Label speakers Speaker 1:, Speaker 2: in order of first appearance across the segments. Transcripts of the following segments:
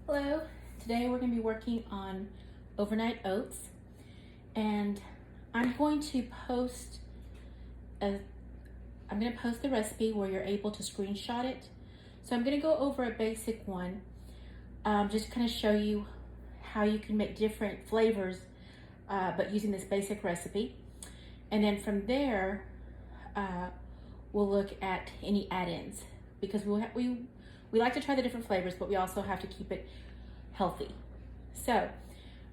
Speaker 1: Hello, today we're going to be working on overnight oats, and I'm going to post the recipe where you're able to screenshot it. So I'm going to go over a basic one, just to kind of show you how you can make different flavors, but using this basic recipe. And then from there, we'll look at any add-ins, because we like to try the different flavors, but we also have to keep it healthy. So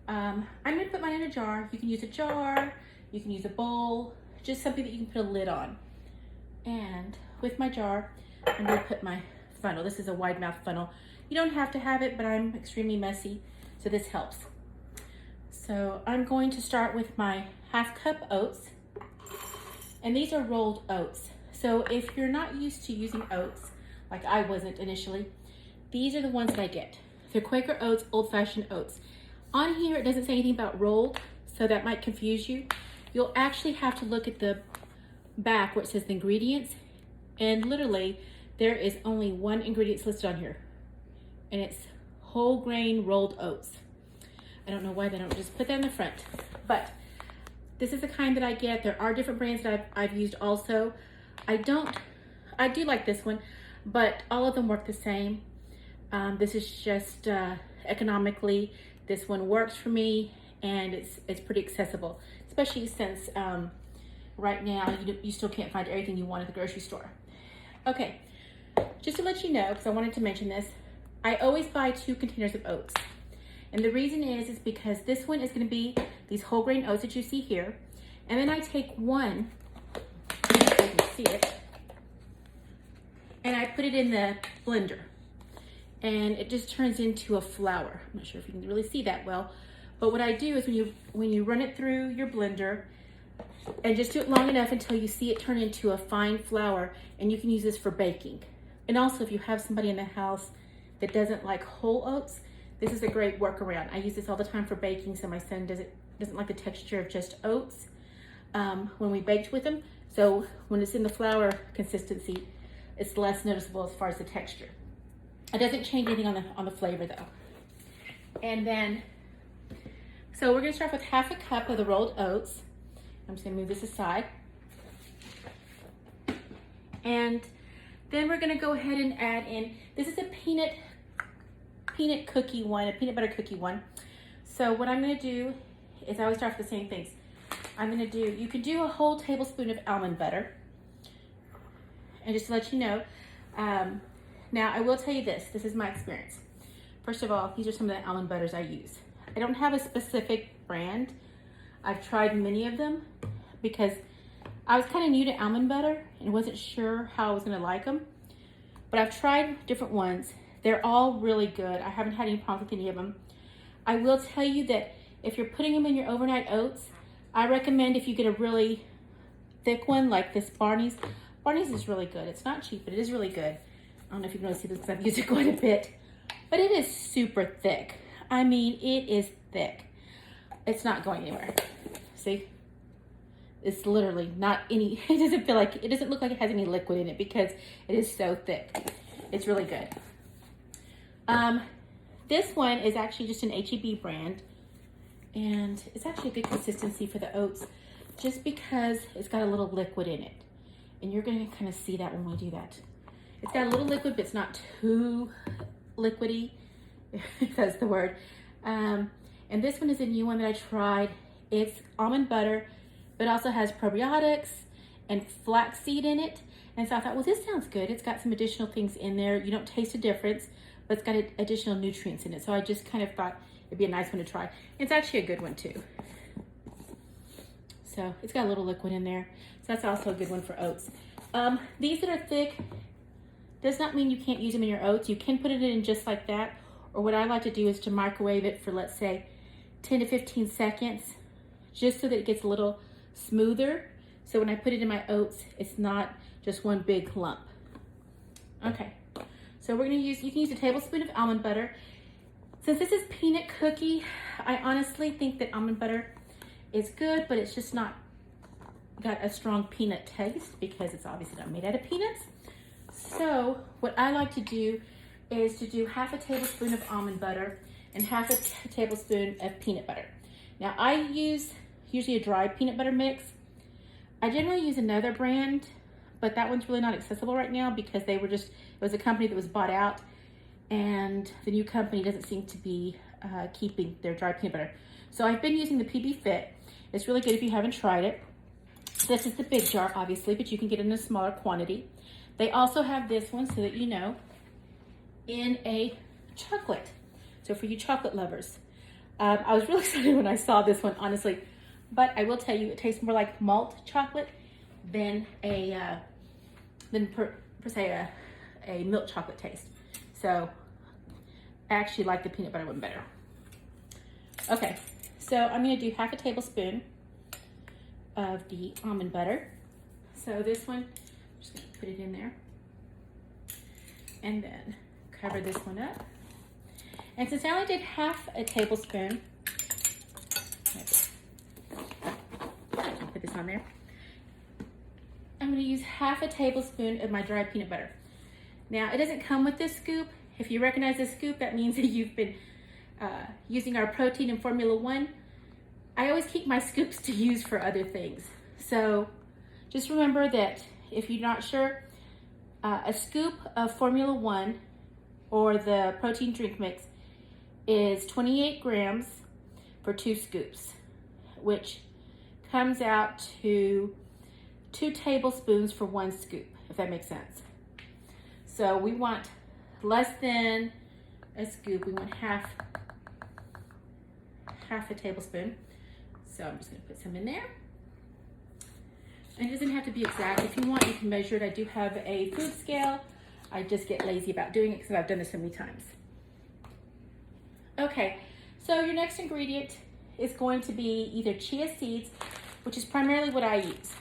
Speaker 1: I'm gonna put mine in a jar. You can use a jar, you can use a bowl, just something that you can put a lid on. And with my jar, I'm gonna put my funnel. This is a wide mouth funnel. You don't have to have it, but I'm extremely messy, so this helps. So I'm going to start with my 1/2 cup oats. And these are rolled oats. So if you're not used to using oats, like I wasn't initially, these are the ones that I get. They're Quaker Oats, old-fashioned oats. On here, it doesn't say anything about rolled, so that might confuse you. You'll actually have to look at the back where it says the ingredients, and literally, there is only one ingredient listed on here, and it's whole grain rolled oats. I don't know why they don't just put that in the front, but this is the kind that I get. There are different brands that I've used also. I do like this one, but all of them work the same. This is just economically, this one works for me, and it's pretty accessible, especially since right now you still can't find everything you want at the grocery store. Okay, just to let you know, because I wanted to mention this, I always buy 2 containers of oats. And the reason is because this one is going to be these whole grain oats that you see here. And then I take one, so you can see it, and I put it in the blender. And it just turns into a flour. I'm not sure if you can really see that well. But what I do is when you run it through your blender, and just do it long enough until you see it turn into a fine flour, and you can use this for baking. And also if you have somebody in the house that doesn't like whole oats, this is a great workaround. I use this all the time for baking, so my son doesn't like the texture of just oats when we baked with them. So when it's in the flour consistency, it's less noticeable as far as the texture. It doesn't change anything on the flavor though. And then, so we're gonna start with 1/2 cup of the rolled oats. I'm just gonna move this aside. And then we're gonna go ahead and add in, this is a peanut cookie one, a peanut butter cookie one. So what I'm gonna do is I always start with the same things. You can do a whole tablespoon of almond butter. And just to let you know, now I will tell you this is my experience. First of all, these are some of the almond butters I use. I don't have a specific brand. I've tried many of them because I was kind of new to almond butter and wasn't sure how I was gonna like them. But I've tried different ones. They're all really good. I haven't had any problems with any of them. I will tell you that if you're putting them in your overnight oats, I recommend if you get a really thick one like this Barney's. Barney's is really good. It's not cheap, but it is really good. I don't know if you can really see this because I've used it quite a bit, but it is super thick. I mean, it is thick. It's not going anywhere. See? It's literally not any, it doesn't look like it has any liquid in it because it is so thick. It's really good. This one is actually just an H-E-B brand, and it's actually a good consistency for the oats just because it's got a little liquid in it. And you're gonna kind of see that when we do that. It's got a little liquid, but it's not too liquidy, if that's the word. And this one is a new one that I tried. It's almond butter, but also has probiotics and flaxseed in it. And so I thought, well, this sounds good. It's got some additional things in there. You don't taste a difference, but it's got additional nutrients in it. So I just kind of thought it'd be a nice one to try. It's actually a good one too. So it's got a little liquid in there. So that's also a good one for oats. These that are thick does not mean you can't use them in your oats. You can put it in just like that. Or what I like to do is to microwave it for, let's say, 10 to 15 seconds, just so that it gets a little smoother. So when I put it in my oats, it's not just one big lump. Okay, so we're gonna use, you can use a tablespoon of almond butter. Since this is peanut cookie, I honestly think that almond butter is good, but it's just not got a strong peanut taste because it's obviously not made out of peanuts. So what I like to do is to do half a tablespoon of almond butter and half a tablespoon of peanut butter. Now I use usually a dry peanut butter mix. I generally use another brand, but that one's really not accessible right now because it was a company that was bought out, and the new company doesn't seem to be keeping their dry peanut butter. So I've been using the PB Fit. It's really good if you haven't tried it. This is the big jar, obviously, but you can get it in a smaller quantity. They also have this one, so that you know, in a chocolate. So for you chocolate lovers. I was really excited when I saw this one, honestly, but I will tell you, it tastes more like malt chocolate than per se a milk chocolate taste. So I actually like the peanut butter one better. Okay, so I'm gonna do half a tablespoon of the almond butter. So this one, I'm just gonna put it in there. And then cover this one up. And since I only did half a tablespoon, put this on there. I'm gonna use half a tablespoon of my dry peanut butter. Now, it doesn't come with this scoop. If you recognize this scoop, that means that you've been using our protein in Formula 1. I always keep my scoops to use for other things. So just remember that if you're not sure, a scoop of Formula 1 or the protein drink mix is 28 grams for 2 scoops, which comes out to 2 tablespoons for 1 scoop, if that makes sense. So we want less than a scoop. We want half a tablespoon. So I'm just gonna put some in there. And it doesn't have to be exact. If you want, you can measure it. I do have a food scale. I just get lazy about doing it because I've done this so many times. Okay, so your next ingredient is going to be either chia seeds, which is primarily what I use.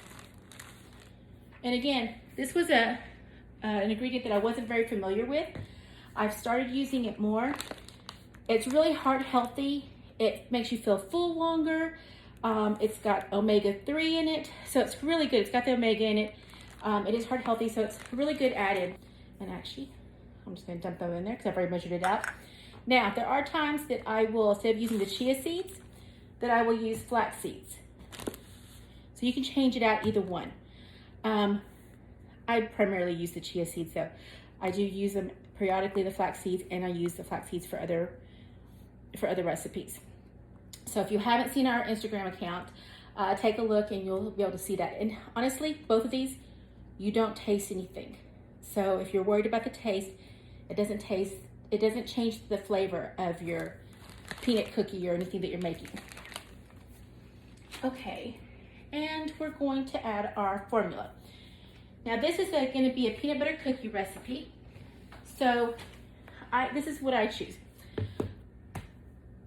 Speaker 1: And again, this was an ingredient that I wasn't very familiar with. I've started using it more. It's really heart healthy. It makes you feel full longer. It's got omega-3 in it, so it's really good. It's got the omega in it. It is heart healthy, so it's really good added. And actually, I'm just gonna dump them in there because I've already measured it out. Now, there are times that I will, instead of using the chia seeds, that I will use flax seeds. So you can change it out either one. I primarily use the chia seeds though. I do use them periodically, the flax seeds, and I use the flax seeds for other recipes. So if you haven't seen our Instagram account, take a look and you'll be able to see that. And honestly, both of these, you don't taste anything. So if you're worried about the taste, it doesn't change the flavor of your peanut cookie or anything that you're making. Okay, and we're going to add our formula. Now this is going to be a peanut butter cookie recipe. So this is what I choose.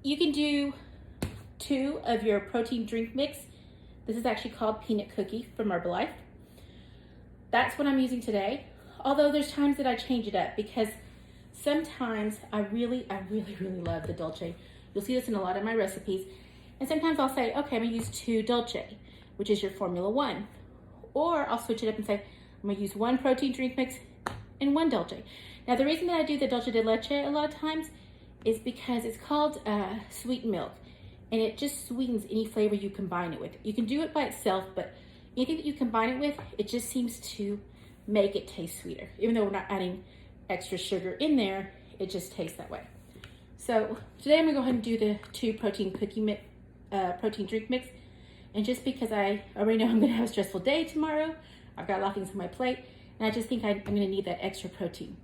Speaker 1: You can do 2 of your protein drink mix. This is actually called peanut cookie from Herbalife. That's what I'm using today. Although there's times that I change it up because sometimes I really love the Dolce. You'll see this in a lot of my recipes. And sometimes I'll say, okay, I'm gonna use 2 Dolce, which is your Formula 1. Or I'll switch it up and say, I'm gonna use 1 protein drink mix and 1 Dolce. Now the reason that I do the Dolce de Leche a lot of times is because it's called sweet milk. And it just sweetens any flavor you combine it with. You can do it by itself, but anything that you combine it with, it just seems to make it taste sweeter. Even though we're not adding extra sugar in there, it just tastes that way. So today I'm gonna go ahead and do the 2 protein drink mix. And just because I already know I'm gonna have a stressful day tomorrow, I've got a lot of things on my plate, and I just think I'm gonna need that extra protein.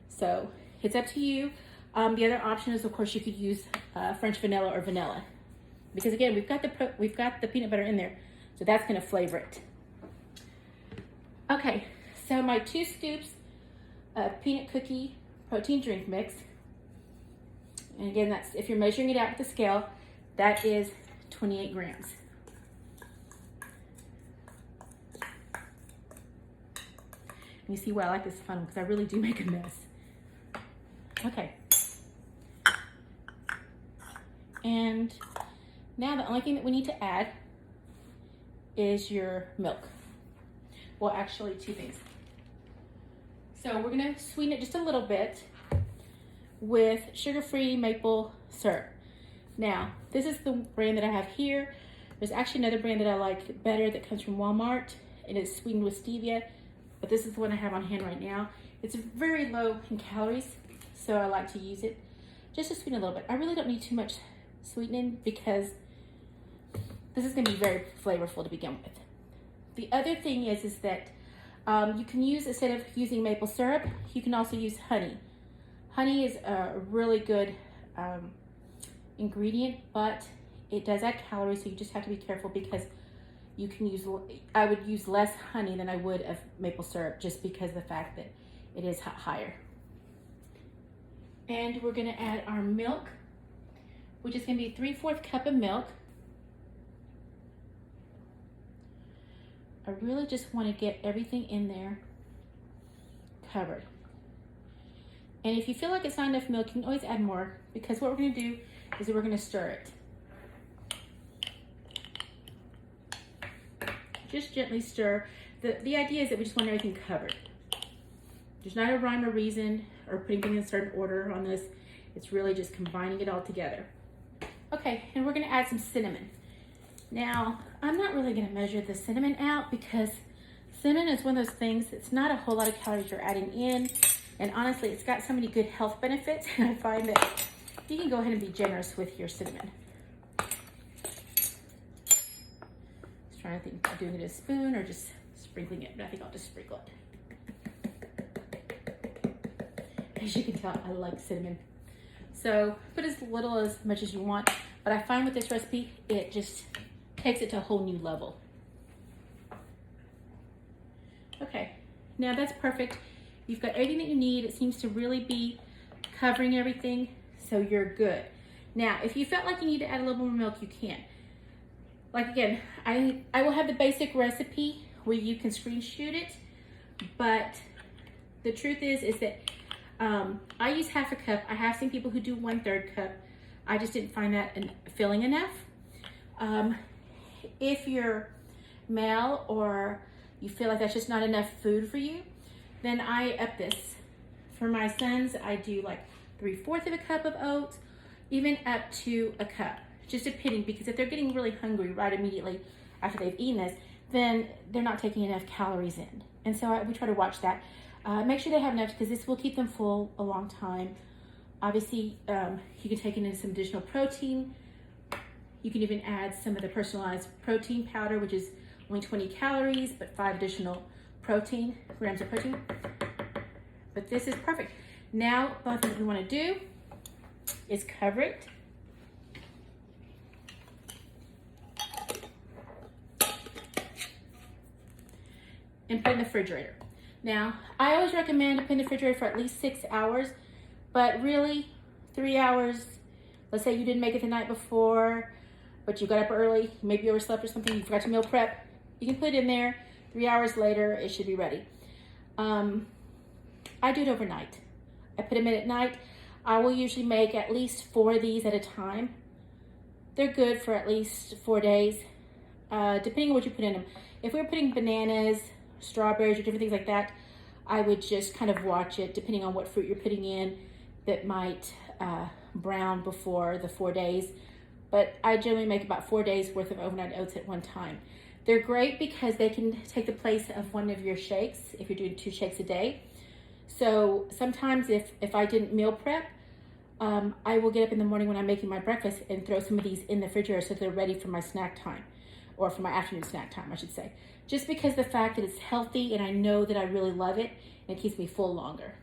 Speaker 1: So it's up to you. The other option is, of course, you could use French vanilla or vanilla. Because again, we've got the peanut butter in there, so that's gonna flavor it. Okay, so my 2 scoops of peanut cookie protein drink mix, and again, that's if you're measuring it out with the scale, that is 28 grams. You see why I like this fun because I really do make a mess. Okay. And now the only thing that we need to add is your milk. Well, actually 2 things. So we're gonna sweeten it just a little bit. with sugar-free maple syrup. Now, this is the brand that I have here. There's actually another brand that I like better that comes from Walmart, and it's sweetened with stevia, but this is the one I have on hand right now. It's very low in calories, so I like to use it just to sweeten a little bit. I really don't need too much sweetening because this is gonna be very flavorful to begin with. The other thing is that you can use, instead of using maple syrup, you can also use honey. Honey is a really good ingredient, but it does add calories, so you just have to be careful because you can use, I would use less honey than I would of maple syrup just because of the fact that it is higher. And we're gonna add our milk, which is gonna be 3/4 cup of milk. I really just wanna get everything in there covered. And if you feel like it's not enough milk, you can always add more, because what we're gonna do is we're gonna stir it. Just gently stir. The idea is that we just want everything covered. There's not a rhyme or reason or putting things in a certain order on this. It's really just combining it all together. Okay, and we're gonna add some cinnamon. Now, I'm not really gonna measure the cinnamon out because cinnamon is one of those things, it's not a whole lot of calories you're adding in. And honestly, it's got so many good health benefits, and I find that you can go ahead and be generous with your cinnamon. Just trying to think about doing it with a spoon or just sprinkling it, but I think I'll just sprinkle it. As you can tell, I like cinnamon. So put as little as much as you want, but I find with this recipe, it just takes it to a whole new level. Okay, now that's perfect. You've got everything that you need. It seems to really be covering everything, so you're good. Now, if you felt like you need to add a little more milk, you can. Like again, I will have the basic recipe where you can screenshot it, but the truth is that I use 1/2 cup. I have seen people who do 1/3 cup. I just didn't find that filling enough. If you're male or you feel like that's just not enough food for you, then I up this. For my sons, I do like 3/4 of a cup of oats, even up to a cup, just depending, because if they're getting really hungry right immediately after they've eaten this, then they're not taking enough calories in. And so we try to watch that. Make sure they have enough because this will keep them full a long time. Obviously, you can take in some additional protein. You can even add some of the personalized protein powder, which is only 20 calories, but 5 additional grams of protein. But this is perfect. Now, the only thing that we want to do is cover it. And put it in the refrigerator. Now, I always recommend to put in the refrigerator for at least 6 hours, but really 3 hours. Let's say you didn't make it the night before, but you got up early, maybe you overslept or something, you forgot to meal prep. You can put it in there. 3 hours later, it should be ready. I do it overnight. I put them in at night. I will usually make at least 4 of these at a time. They're good for at least 4 days, depending on what you put in them. If we were putting bananas, strawberries, or different things like that, I would just kind of watch it, depending on what fruit you're putting in that might brown before the 4 days. But I generally make about 4 days worth of overnight oats at one time. They're great because they can take the place of one of your shakes if you're doing 2 shakes a day. So sometimes if I didn't meal prep, I will get up in the morning when I'm making my breakfast and throw some of these in the refrigerator so they're ready for my snack time, or for my afternoon snack time, I should say. Just because the fact that it's healthy and I know that I really love it, and it keeps me full longer.